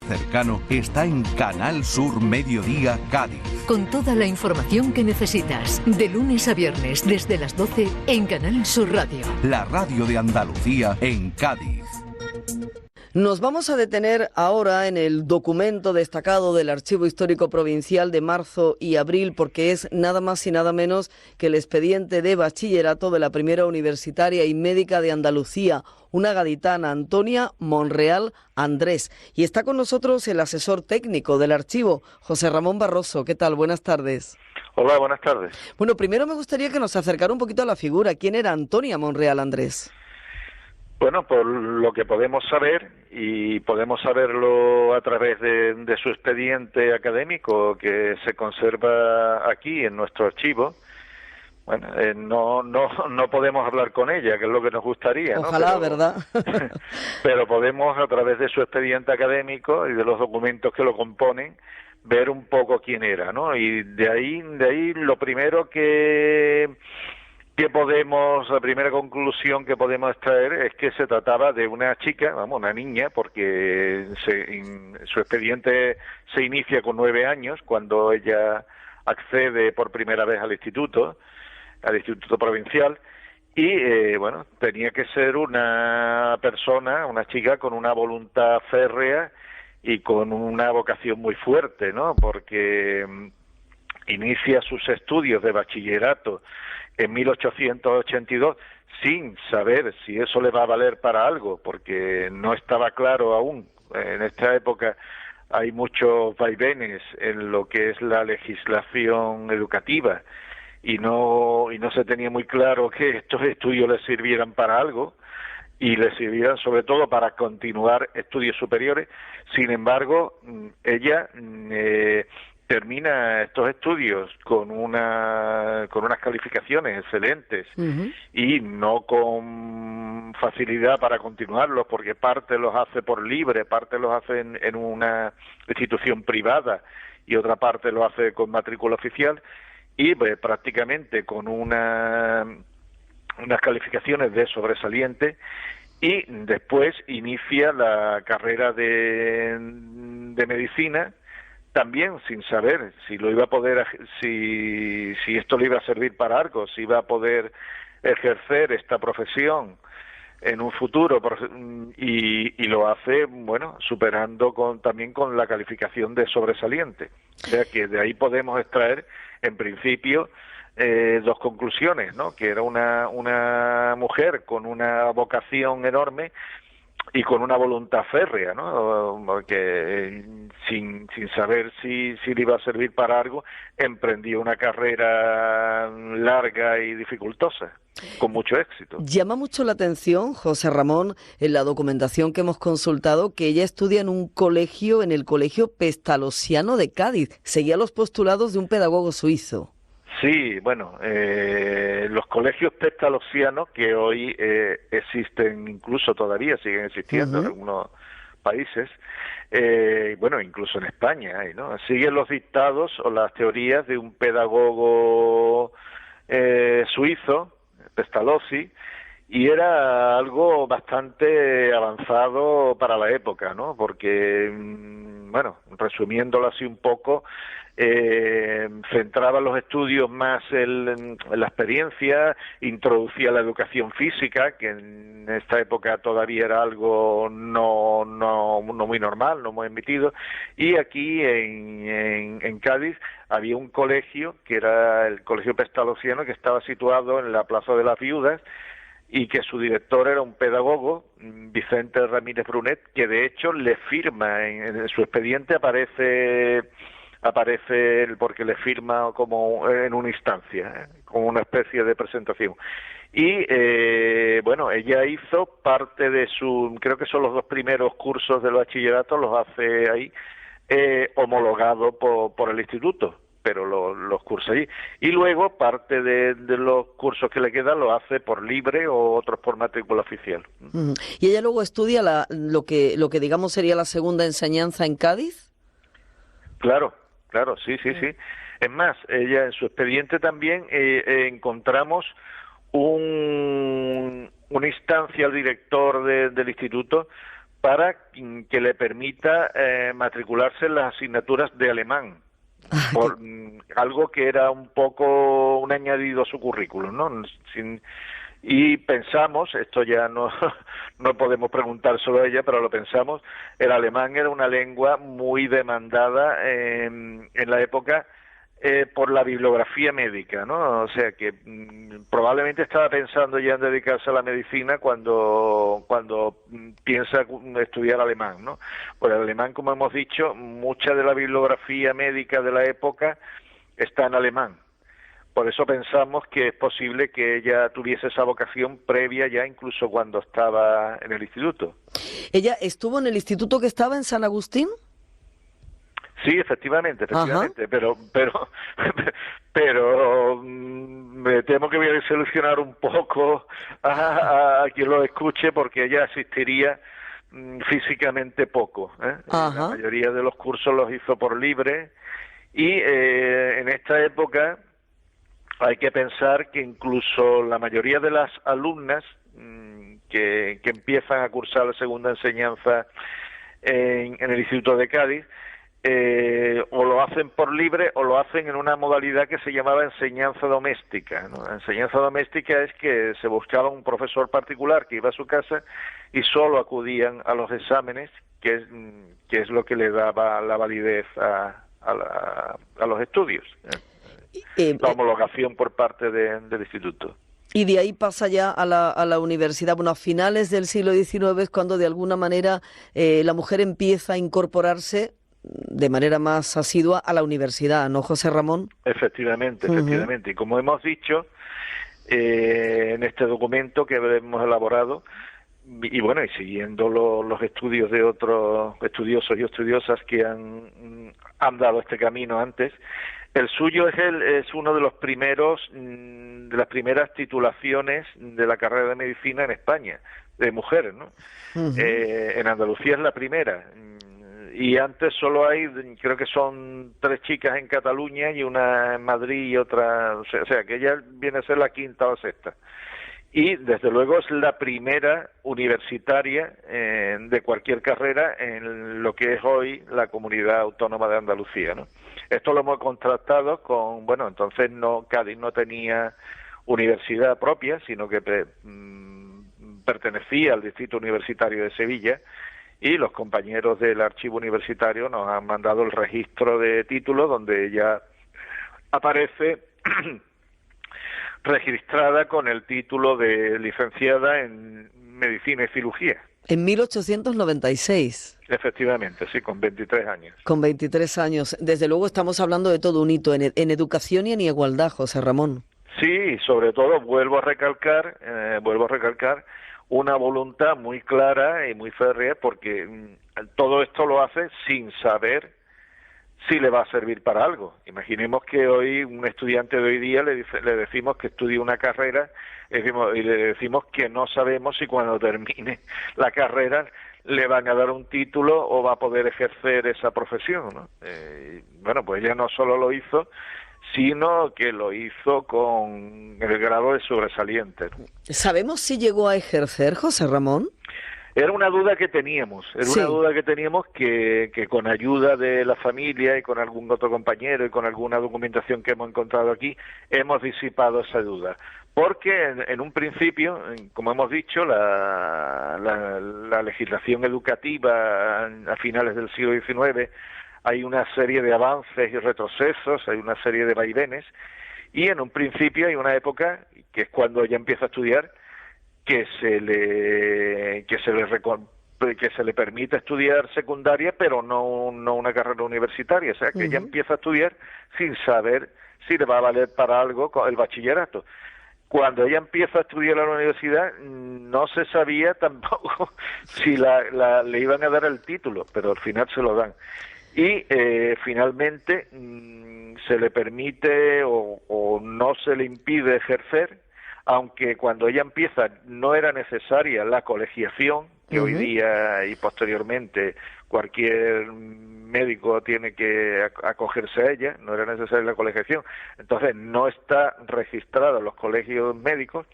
cercano está en Canal Sur Mediodía Cádiz. Con toda la información que necesitas, de lunes a viernes desde las 12 en Canal Sur Radio. La radio de Andalucía en Cádiz. Nos vamos a detener ahora en el documento destacado del Archivo Histórico Provincial de marzo y abril, porque es nada más y nada menos que el expediente de bachillerato de la primera universitaria y médica de Andalucía, una gaditana, Antonia Monreal Andrés. Y está con nosotros el asesor técnico del archivo, José Ramón Barroso. ¿Qué tal? Buenas tardes. Hola, buenas tardes. Bueno, primero me gustaría que nos acercara un poquito a la figura. ¿Quién era Antonia Monreal Andrés? Bueno, por lo que podemos saber, y podemos saberlo a través de su expediente académico que se conserva aquí en nuestro archivo, bueno, no podemos hablar con ella, que es lo que nos gustaría, ¿no? Ojalá, ¿verdad? Pero podemos, a través de su expediente académico y de los documentos que lo componen, ver un poco quién era, ¿no? Y de ahí lo primero la primera conclusión que podemos extraer es que se trataba de una chica, una niña, porque su expediente se inicia con 9 años, cuando ella accede por primera vez al instituto provincial, y tenía que ser una chica con una voluntad férrea y con una vocación muy fuerte, ¿no? Porque inicia sus estudios de bachillerato en 1882 sin saber si eso le va a valer para algo, porque no estaba claro aún. En esta época hay muchos vaivenes en lo que es la legislación educativa y no se tenía muy claro que estos estudios le sirvieran para algo y le sirvieran sobre todo para continuar estudios superiores. Sin embargo, ella termina estos estudios con unas calificaciones excelentes y no con facilidad para continuarlos, porque parte los hace por libre, parte los hace en una institución privada y otra parte lo hace con matrícula oficial, y prácticamente con unas calificaciones de sobresaliente, y después inicia la carrera de medicina, también sin saber si lo iba a poder, si esto le iba a servir para algo, si iba a poder ejercer esta profesión en un futuro, y lo hace, superando también con la calificación de sobresaliente. O sea que de ahí podemos extraer, en principio, dos conclusiones, ¿no? Que era una mujer con una vocación enorme y con una voluntad férrea, ¿no? Porque sin saber si le iba a servir para algo, emprendió una carrera larga y dificultosa, con mucho éxito. Llama mucho la atención, José Ramón, en la documentación que hemos consultado, que ella estudia en el Colegio Pestalozziano de Cádiz. Seguía los postulados de un pedagogo suizo. Sí, los colegios pestalozzianos, que hoy existen, incluso todavía siguen existiendo en algunos países, incluso en España hay, ¿no? Siguen los dictados o las teorías de un pedagogo suizo, Pestalozzi, y era algo bastante avanzado para la época, ¿no? Porque, resumiéndolo así un poco, centraba los estudios más en la experiencia, introducía la educación física, que en esta época todavía era algo no muy normal, no muy admitido, y aquí en Cádiz había un colegio, que era el Colegio Pestalozziano, que estaba situado en la Plaza de las Viudas, y que su director era un pedagogo, Vicente Ramírez Brunet, que de hecho le firma, en su expediente aparece porque le firma como en una instancia, como una especie de presentación. Y ella hizo parte de creo que son los 2 primeros cursos del bachillerato, los hace ahí, homologado por el instituto, pero los cursa allí. Y luego parte de los cursos que le quedan los hace por libre o otros por matrícula oficial. ¿Y ella luego estudia lo que digamos sería la segunda enseñanza en Cádiz? Claro, sí. Es más, ella en su expediente también encontramos una instancia al director del instituto para que le permita matricularse en las asignaturas de alemán, por algo que era un poco un añadido a su currículum, ¿no? Y pensamos, esto ya no, no podemos preguntar solo a ella, pero lo pensamos, el alemán era una lengua muy demandada en la época por la bibliografía médica, ¿no? O sea que probablemente estaba pensando ya en dedicarse a la medicina cuando piensa estudiar alemán, ¿no? Por el alemán, como hemos dicho, mucha de la bibliografía médica de la época está en alemán. Por eso pensamos que es posible que ella tuviese esa vocación previa ya incluso cuando estaba en el instituto. ¿Ella estuvo en el instituto que estaba en San Agustín? Sí, efectivamente, pero me temo que voy a desilusionar un poco a quien lo escuche, porque ella asistiría físicamente poco, ¿eh? La mayoría de los cursos los hizo por libre y en esta época hay que pensar que incluso la mayoría de las alumnas que empiezan a cursar la segunda enseñanza en el Instituto de Cádiz o lo hacen por libre o lo hacen en una modalidad que se llamaba enseñanza doméstica, ¿no? Enseñanza doméstica es que se buscaba un profesor particular que iba a su casa y solo acudían a los exámenes, que es lo que le daba la validez a los estudios, la homologación por parte del instituto. Y de ahí pasa ya a la universidad. Bueno, a finales del siglo XIX es cuando de alguna manera la mujer empieza a incorporarse de manera más asidua a la universidad, ¿no, José Ramón? Efectivamente. Y como hemos dicho en este documento que hemos elaborado, y bueno, y siguiendo los estudios de otros estudiosos y estudiosas que han dado este camino antes, el suyo es uno de los primeros, de las primeras titulaciones de la carrera de medicina en España, de mujeres, ¿no? En Andalucía es la primera. Y antes solo hay, creo que son 3 chicas en Cataluña y una en Madrid y otra, o sea que ella viene a ser la quinta o sexta. Y desde luego es la primera universitaria de cualquier carrera en lo que es hoy la Comunidad Autónoma de Andalucía, ¿no? Esto lo hemos contrastado con, bueno, entonces Cádiz no tenía universidad propia, sino que pertenecía al Distrito Universitario de Sevilla, y los compañeros del archivo universitario nos han mandado el registro de títulos donde ya aparece registrada con el título de licenciada en Medicina y Cirugía. En 1896. Efectivamente, sí, con 23 años. Con 23 años. Desde luego estamos hablando de todo un hito en educación y en igualdad, José Ramón. Sí, sobre todo vuelvo a recalcar una voluntad muy clara y muy férrea, porque todo esto lo hace sin saber si le va a servir para algo. Imaginemos que hoy un estudiante de hoy día le decimos que estudie una carrera y le decimos que no sabemos si cuando termine la carrera le van a dar un título o va a poder ejercer esa profesión, ¿no? Bueno, pues ella no solo lo hizo, sino que lo hizo con el grado de sobresaliente. ¿Sabemos si llegó a ejercer, José Ramón? Era una duda que teníamos, que con ayuda de la familia y con algún otro compañero y con alguna documentación que hemos encontrado aquí, hemos disipado esa duda. Porque en un principio, como hemos dicho, la legislación educativa a finales del siglo XIX, hay una serie de avances y retrocesos, hay una serie de vaivenes, y en un principio hay una época, que es cuando ella empieza a estudiar, que se le permite estudiar secundaria, pero no una carrera universitaria, o sea que ella empieza a estudiar sin saber si le va a valer para algo el bachillerato. Cuando ella empieza a estudiar en la universidad, no se sabía tampoco si le iban a dar el título, pero al final se lo dan. Y finalmente se le permite o no se le impide ejercer, aunque cuando ella empieza no era necesaria la colegiación, que hoy día y posteriormente cualquier médico tiene que acogerse a ella, no era necesaria la colegiación, entonces no está registrada en los colegios médicos,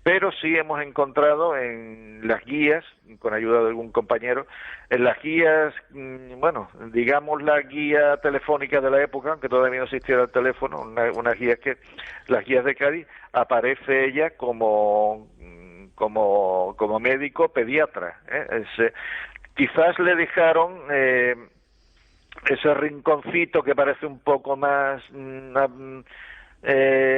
pero sí hemos encontrado en las guías, con ayuda de algún compañero, en las guías, bueno, digamos la guía telefónica de la época, aunque todavía no existiera el teléfono, unas guías las guías de Cádiz, aparece ella como médico pediatra, quizás le dejaron ese rinconcito que parece un poco más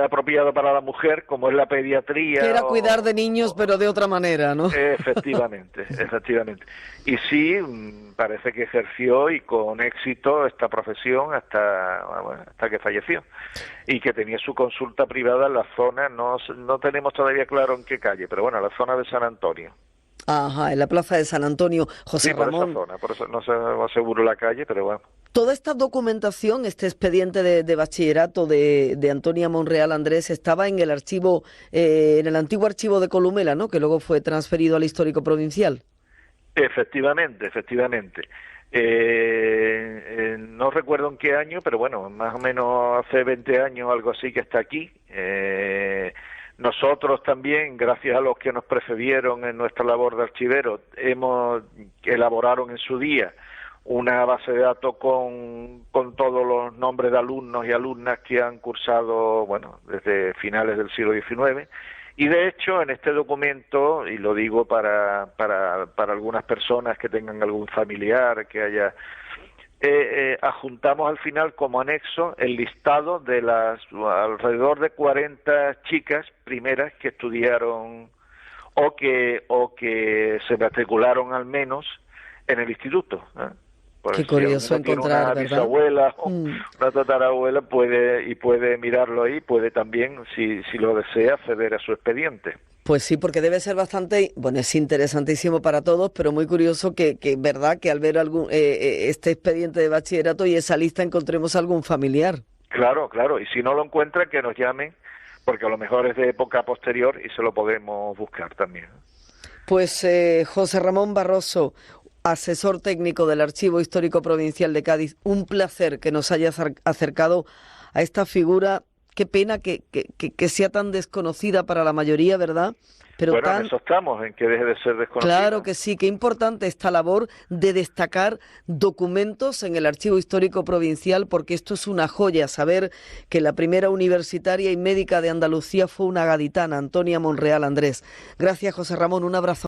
apropiado para la mujer, como es la pediatría. Que era cuidar de niños, pero de otra manera, ¿no? Efectivamente. Y sí, parece que ejerció y con éxito esta profesión hasta que falleció. Y que tenía su consulta privada en la zona, no tenemos todavía claro en qué calle, pero bueno, en la zona de San Antonio. Ajá, en la plaza de San Antonio. José Ramón. Por eso no sé seguro la calle, pero bueno. Toda esta documentación, este expediente de bachillerato de Antonia Monreal Andrés, estaba en el archivo, en el antiguo archivo de Columela, ¿no? Que luego fue transferido al Histórico Provincial. Efectivamente. No recuerdo en qué año, pero bueno, más o menos hace 20 años, algo así, que está aquí. Nosotros también, gracias a los que nos precedieron en nuestra labor de archiveros, elaboraron en su día una base de datos con todos los nombres de alumnos y alumnas que han cursado, bueno, desde finales del siglo XIX. Y de hecho, en este documento, y lo digo para algunas personas que tengan algún familiar que haya, adjuntamos al final como anexo el listado de las alrededor de 40 chicas primeras que estudiaron o que se matricularon al menos en el instituto, ¿eh? Qué curioso encontrar, una bisabuela o una tatarabuela puede mirarlo ahí, puede también, si lo desea, acceder a su expediente. Pues sí, porque debe ser bastante, bueno, es interesantísimo para todos, pero muy curioso que verdad, que al ver este expediente de bachillerato y esa lista encontremos algún familiar. Claro, y si no lo encuentran, que nos llamen, porque a lo mejor es de época posterior y se lo podemos buscar también. Pues José Ramón Barroso, asesor técnico del Archivo Histórico Provincial de Cádiz, un placer que nos haya acercado a esta figura. Qué pena que sea tan desconocida para la mayoría, ¿verdad? Pero bueno, en eso estamos, en que deje de ser desconocida. Claro que sí, qué importante esta labor de destacar documentos en el Archivo Histórico Provincial, porque esto es una joya, saber que la primera universitaria y médica de Andalucía fue una gaditana, Antonia Monreal Andrés. Gracias, José Ramón, un abrazo.